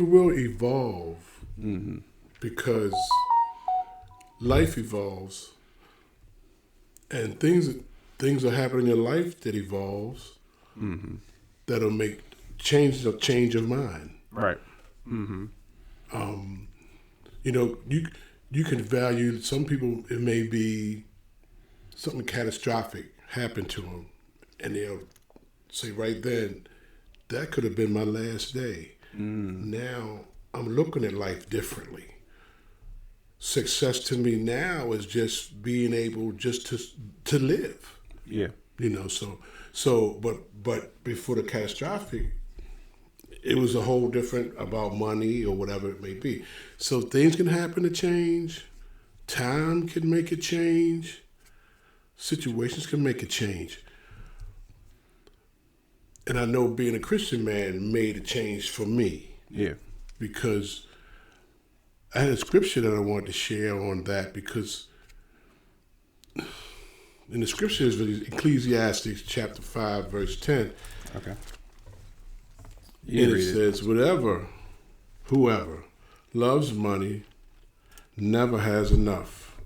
people will evolve Mm-hmm. because life evolves, and things will happen in your life that evolves Mm-hmm. that'll make change of mind. Right. Mm-hmm. Um, you can value some people. It may be something catastrophic happened to them, and they'll say right then, that could have been my last day. Mm. Now I'm looking at life differently. Success to me now is just being able just to live. Yeah. But before the catastrophic, it was a whole different about money or whatever it may be. So things can happen to change. Time can make it change. Situations can make it change. And I know being a Christian man made a change for me Yeah. because I had a scripture that I wanted to share on that because in the scriptures, Ecclesiastes chapter 5, verse 10, Okay. and it says, whoever loves money never has enough.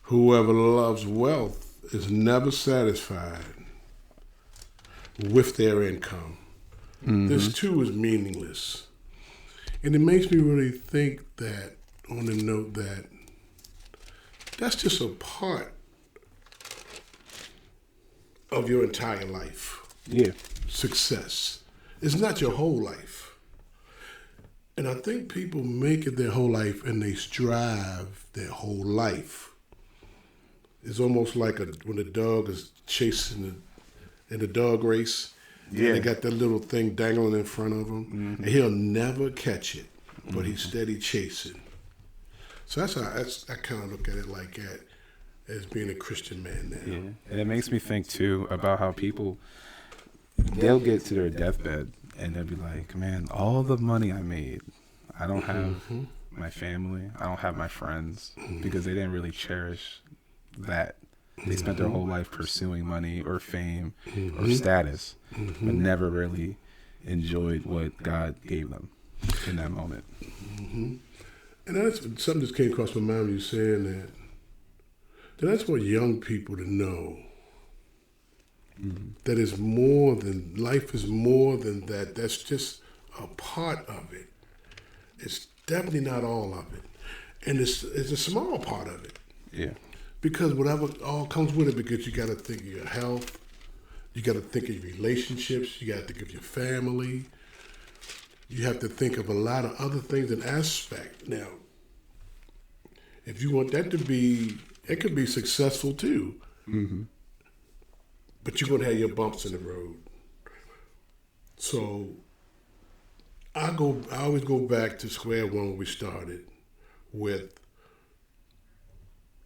Whoever loves wealth is never satisfied with their income. Mm-hmm. This too is meaningless. And it makes me really think that, on the note that that's just a part of your entire life. Yeah. Success. It's not your whole life. And I think people make it their whole life and they strive their whole life. It's almost like when a dog is chasing in the dog race. Yeah. And they got that little thing dangling in front of him. Mm-hmm. And he'll never catch it, but he's steady chasing. So I kind of look at it like that as being a Christian man now. Yeah. And it makes me think too about how people, they'll get to their deathbed and they'll be like, man, all the money I made, I don't have my family, I don't have my friends, because they didn't really cherish that. They spent their whole life pursuing money or fame or status, but never really enjoyed what God gave them in that moment. And that's something that came across my mind when you saying that. That's what young people to know. That is more than, life is more than that. That's just a part of it. It's definitely not all of it. And it's a small part of it. Yeah. Because whatever all comes with it, because you got to think of your health, you got to think of your relationships, you got to think of your family, you have to think of a lot of other things and aspects. Now, if you want that to be, it could be successful too, but you're going to have your bumps in the road. So I always go back to square one when we started with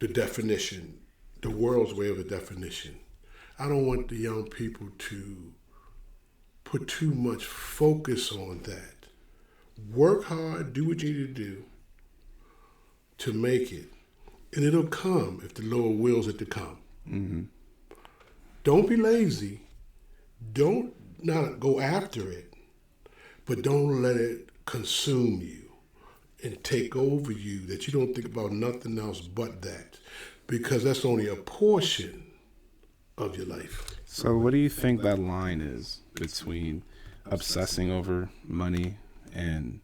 the definition, the world's way of a definition. I don't want the young people to put too much focus on that. Work hard, do what you need to do to make it, and it'll come if the Lord wills it to come. Don't be lazy. Don't not go after it, but don't let it consume you and take over you, that you don't think about nothing else but that, because that's only a portion of your life. So what do you think that line is between obsessing over money and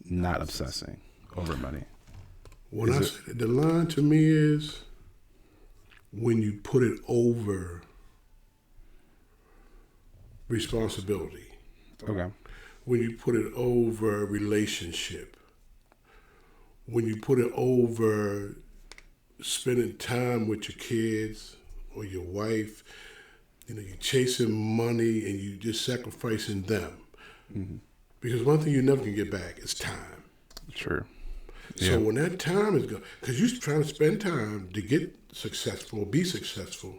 not obsessing over money? When I say that, the line to me is when you put it over responsibility. Okay. When you put it over relationship. When you put it over spending time with your kids or your wife, you're chasing money and you just sacrificing them. Because one thing you never can get back is time. Sure. So when that time is gone, because you're trying to spend time to get successful or be successful,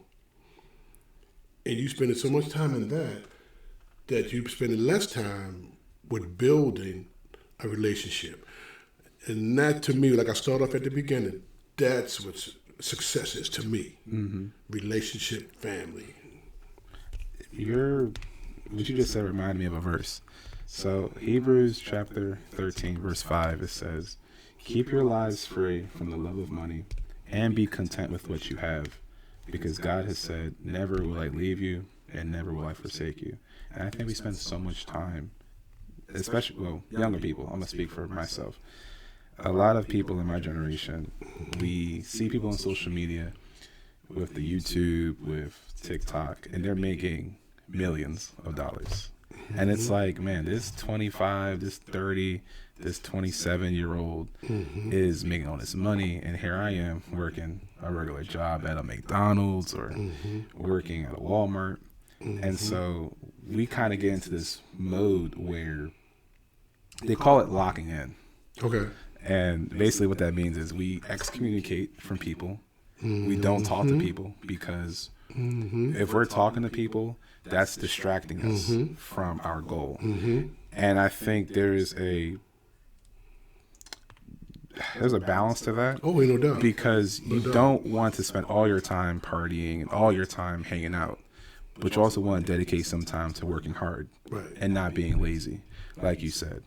and you spending so much time in that you're spending less time with building a relationship. And that, to me, like I started off at the beginning, that's what success is to me. Relationship, family. What you just said reminded me of a verse. So Hebrews chapter 13, verse 5, it says, keep your lives free from the love of money and be content with what you have, because God has said, never will I leave you and never will I forsake you. And I think we spend so much time, especially, well, younger people, I'm going to speak for myself. A lot of people in my generation, we see people on social media with the YouTube, with TikTok, and they're making millions of dollars. And it's like, man, this 25, this 30, this 27-year-old is making all this money, and here I am working a regular job at a McDonald's or working at a Walmart. And so we kind of get into this mode where they call it locking in. Okay. And basically what that means is we excommunicate from people. We don't talk to people because if we're talking to people, that's distracting us from our goal. And I think there's a balance to that. Oh, ain't no doubt. Because you don't want to spend all your time partying and all your time hanging out, but you also want to dedicate some time to working hard and not being lazy, like you said.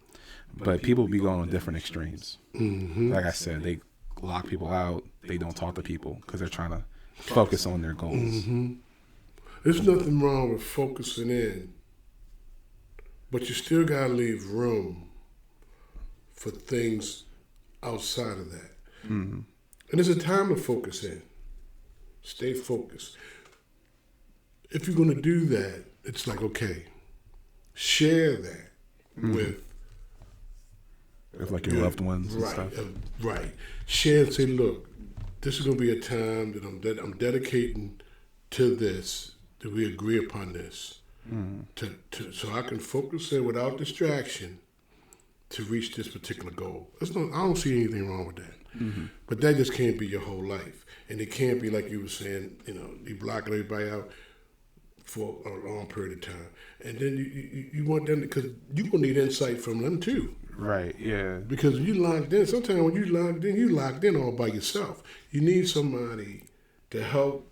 But people be going on different extremes. Like I said, they lock people out. They don't talk to people because they're trying to focus on their goals. There's nothing wrong with focusing in, but you still got to leave room for things outside of that. And there's a time to focus in. Stay focused. If you're going to do that, it's like, okay, share that with like your loved ones and stuff. Right. Share and say, look, this is going to be a time that I'm dedicating to this, that we agree upon this, so I can focus in without distraction to reach this particular goal. I don't see anything wrong with that. But that just can't be your whole life. And it can't be like you were saying, you blocking everybody out for a long period of time. And then you want them, because you're going to need insight from them too. Right, yeah. Because you locked in. Sometimes when you locked in all by yourself. You need somebody to help,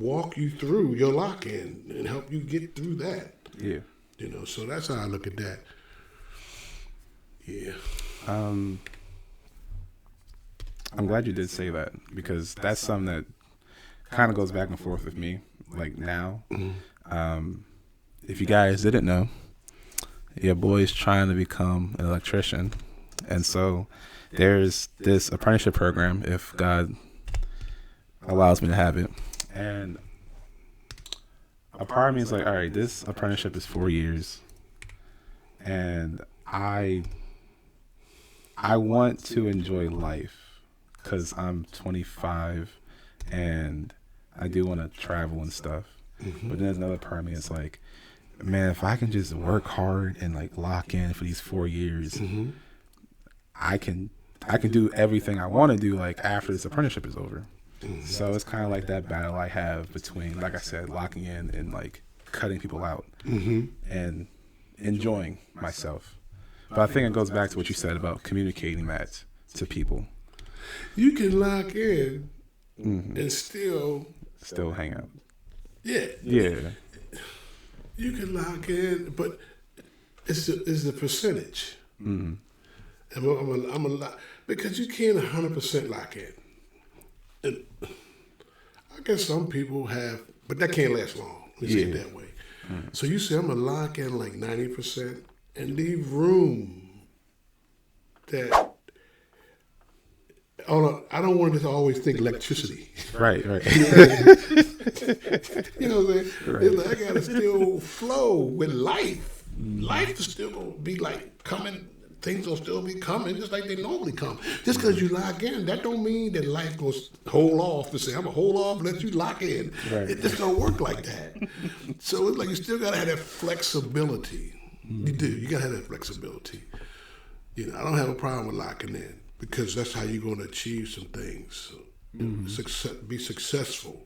walk you through your lock-in and help you get through that. Yeah. So that's how I look at that. Yeah. I'm glad you did say that, because that's something that kind of goes back and forth with me, like now. If you guys didn't know, your boy's trying to become an electrician. And so there's this apprenticeship program, if God allows me to have it. And a part of me is like, all right, this apprenticeship is 4 years. And I want to enjoy life because I'm 25 and I do want to travel and stuff. But then there's another part of me that's like, man, if I can just work hard and like lock in for these 4 years, I can do everything I want to do like after this apprenticeship is over. So it's kind of like that battle I have between, like I said, locking in and like cutting people out and enjoying myself. But I think it goes back to what you said about communicating that to people. You can lock in and still hang out. Yeah. You can lock in, but it's the percentage. I'm a lot, because you can't 100% lock in. And I guess some people have, but that can't last long. Let's say it that way. So you say I'm gonna lock in like 90% and leave room that. I don't want to always think electricity. Right. You know what I'm saying? Right. It's like I gotta still flow with life. Life is still gonna be like coming. Things will still be coming just like they normally come. Just because you lock in, that don't mean that life goes hold off to say, I'm going to hold off and let you lock in. Right. It just don't work like that. So it's like you still got to have that flexibility. You do. You got to have that flexibility. I don't have a problem with locking in because that's how you're going to achieve some things. Be successful.